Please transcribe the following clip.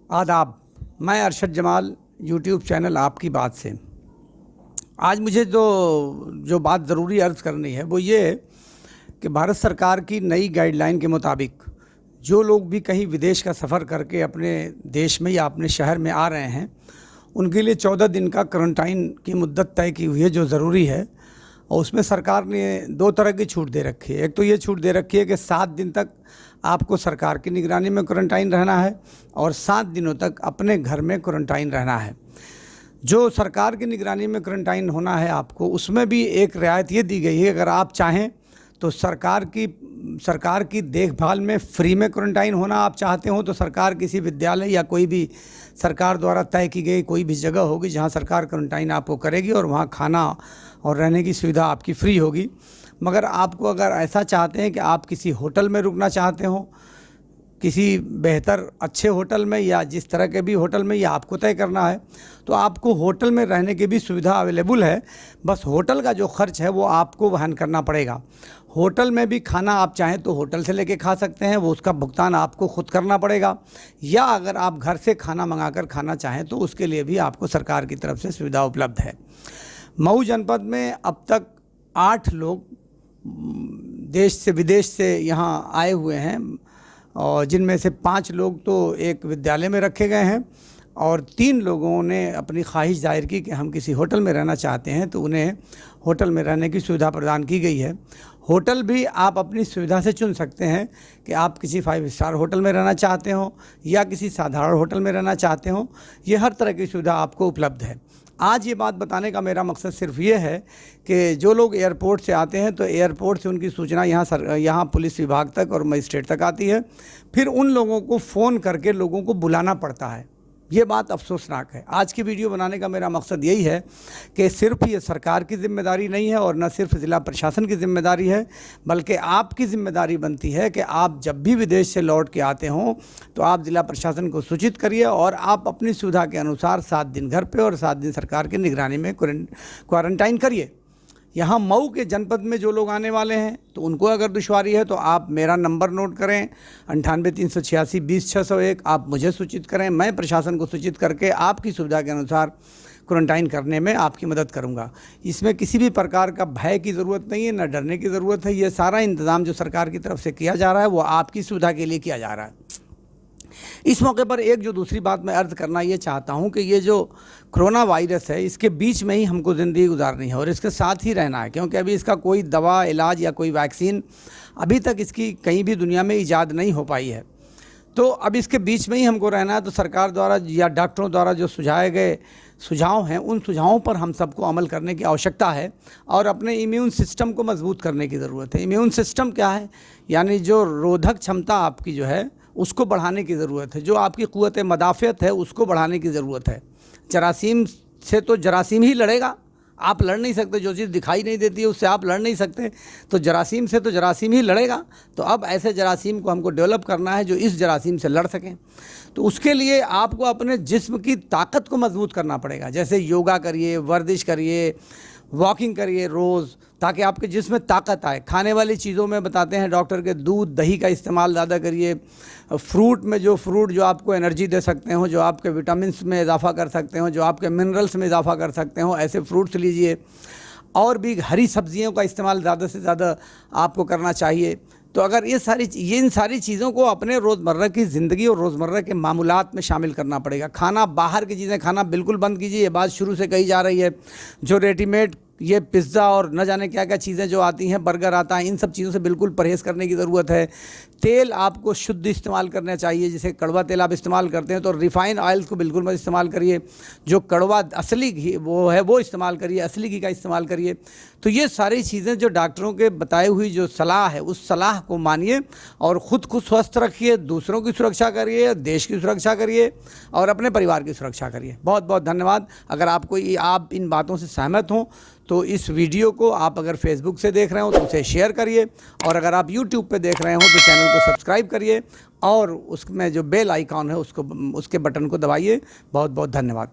आदाब। मैं Arshad Jamal, YouTube channel आपकी बात से। आज मुझे जो बात ज़रूरी अर्ज़ करनी है वो ये कि भारत सरकार की नई गाइडलाइन के मुताबिक जो लोग भी कहीं विदेश का सफ़र करके अपने देश में या अपने शहर में आ रहे हैं उनके लिए 14 दिन का क्वारंटाइन की मुद्दत तय की हुई है जो ज़रूरी है। और उसमें सरकार ने 2 तरह की छूट दे रखी है। एक तो ये छूट दे रखी है कि 7 दिन तक आपको सरकार की निगरानी में क्वारंटाइन रहना है और 7 दिनों तक अपने घर में क्वारंटाइन रहना है। जो सरकार की निगरानी में क्वारंटाइन होना है आपको, उसमें भी एक रियायत ये दी गई है, अगर आप चाहें तो सरकार की देखभाल में फ्री में क्वारंटाइन होना आप चाहते हो तो सरकार किसी विद्यालय या कोई भी सरकार द्वारा तय की गई कोई भी जगह होगी जहां सरकार क्वारंटाइन आपको करेगी और वहां खाना और रहने की सुविधा आपकी फ्री होगी। मगर आपको अगर ऐसा चाहते हैं कि आप किसी होटल में रुकना चाहते हो, किसी बेहतर अच्छे होटल में या जिस तरह के भी होटल में या आपको तय करना है, तो आपको होटल में रहने की भी सुविधा अवेलेबल है। बस होटल का जो खर्च है वो आपको वहन करना पड़ेगा। होटल में भी खाना आप चाहें तो होटल से लेके खा सकते हैं, वो उसका भुगतान आपको खुद करना पड़ेगा। या अगर आप घर से खाना मंगाकर खाना चाहें तो उसके लिए भी आपको सरकार की तरफ से सुविधा उपलब्ध है। मऊ जनपद में अब तक 8 लोग देश से विदेश से यहाँ आए हुए हैं और जिनमें से 5 लोग तो एक विद्यालय में रखे गए हैं और 3 लोगों ने अपनी ख्वाहिश जाहिर की कि हम किसी होटल में रहना चाहते हैं, तो उन्हें होटल में रहने की सुविधा प्रदान की गई है। होटल भी आप अपनी सुविधा से चुन सकते हैं कि आप किसी 5 स्टार होटल में रहना चाहते हो या किसी साधारण होटल में रहना चाहते हो। ये हर तरह की सुविधा आपको उपलब्ध है। आज ये बात बताने का मेरा मकसद सिर्फ ये है कि जो लोग एयरपोर्ट से आते हैं तो एयरपोर्ट से उनकी सूचना यहाँ पुलिस विभाग तक और मजिस्ट्रेट तक आती है, फिर उन लोगों को फ़ोन करके लोगों को बुलाना पड़ता है। ये बात अफसोसनाक है। आज की वीडियो बनाने का मेरा मकसद यही है कि सिर्फ ये सरकार की ज़िम्मेदारी नहीं है और न सिर्फ ज़िला प्रशासन की ज़िम्मेदारी है, बल्कि आपकी ज़िम्मेदारी बनती है कि आप जब भी विदेश से लौट के आते हों तो आप ज़िला प्रशासन को सूचित करिए और आप अपनी सुविधा के अनुसार 7 दिन घर पे और 7 दिन सरकार की निगरानी में क्वारंटाइन करिए। यहाँ मऊ के जनपद में जो लोग आने वाले हैं तो उनको अगर दुश्वारी है तो आप मेरा नंबर नोट करें 98-386-20-601। आप मुझे सूचित करें, मैं प्रशासन को सूचित करके आपकी सुविधा के अनुसार क्वारंटाइन करने में आपकी मदद करूंगा। इसमें किसी भी प्रकार का भय की ज़रूरत नहीं है, न डरने की ज़रूरत है। ये सारा इंतज़ाम जो सरकार की तरफ से किया जा रहा है वो आपकी सुविधा के लिए किया जा रहा है। इस मौके पर एक जो दूसरी बात मैं अर्ज़ करना ये चाहता हूँ कि ये जो कोरोना वायरस है इसके बीच में ही हमको ज़िंदगी गुजारनी है और इसके साथ ही रहना है, क्योंकि अभी इसका कोई दवा इलाज या कोई वैक्सीन अभी तक इसकी कहीं भी दुनिया में ईजाद नहीं हो पाई है। तो अब इसके बीच में ही हमको रहना है। तो सरकार द्वारा या डॉक्टरों द्वारा जो सुझाए गए सुझाव हैं उन सुझावों पर हम सबको अमल करने की आवश्यकता है और अपने इम्यून सिस्टम को मजबूत करने की ज़रूरत है। इम्यून सिस्टम क्या है? यानी जो रोधक क्षमता आपकी जो है उसको बढ़ाने की ज़रूरत है, जो आपकी क़ुव्वत मदाफ़ियत है उसको बढ़ाने की ज़रूरत है। जरासीम से तो जरासीम ही लड़ेगा, आप लड़ नहीं सकते। जो चीज़ दिखाई नहीं देती है उससे आप लड़ नहीं सकते, तो जरासीम से तो जरासीम ही लड़ेगा। तो अब ऐसे जरासीम को हमको डेवलप करना है जो इस जरासीम से लड़ सकें। तो उसके लिए आपको अपने जिस्म की ताकत को मजबूत करना पड़ेगा। जैसे योगा करिए, वर्जिश करिए, वॉकिंग करिए रोज़, ताकि आपके जिस्म में ताकत आए। खाने वाली चीज़ों में बताते हैं डॉक्टर के दूध दही का इस्तेमाल ज़्यादा करिए। फ्रूट में जो आपको एनर्जी दे सकते हो, जो आपके विटामिन्स में इजाफ़ा कर सकते हो, जो आपके मिनरल्स में इजाफ़ा कर सकते हो, ऐसे फ्रूट्स लीजिए। और भी हरी सब्जियों का इस्तेमाल ज़्यादा से ज़्यादा आपको करना चाहिए। तो अगर इन सारी चीज़ों को अपने रोज़मर्रा की ज़िंदगी और रोज़मर्रा के मामूलात में शामिल करना पड़ेगा। खाना, बाहर की चीज़ें खाना बिल्कुल बंद कीजिए। ये बात शुरू से कही जा रही है। जो रेडीमेड ये पिज़्ज़ा और न जाने क्या क्या चीज़ें जो आती हैं, बर्गर आता है, इन सब चीज़ों से बिल्कुल परहेज़ करने की ज़रूरत है। तेल आपको शुद्ध इस्तेमाल करना चाहिए। जैसे कड़वा तेल आप इस्तेमाल करते हैं तो रिफ़ाइन ऑयल्स को बिल्कुल मत इस्तेमाल करिए। जो कड़वा असली घी वो है वो इस्तेमाल करिए, असली घी का इस्तेमाल करिए। तो ये सारी चीज़ें जो डॉक्टरों के बताई हुई जो सलाह है उस सलाह को मानिए और ख़ुद को स्वस्थ रखिए, दूसरों की सुरक्षा करिए, देश की सुरक्षा करिए और अपने परिवार की सुरक्षा करिए। बहुत बहुत धन्यवाद। अगर आप इन बातों से सहमत हों तो इस वीडियो को आप अगर फेसबुक से देख रहे हो तो उसे शेयर करिए और अगर आप यूट्यूब पे देख रहे हो तो चैनल को सब्सक्राइब करिए और उसमें जो बेल आइकॉन है उसके बटन को दबाइए। बहुत बहुत धन्यवाद।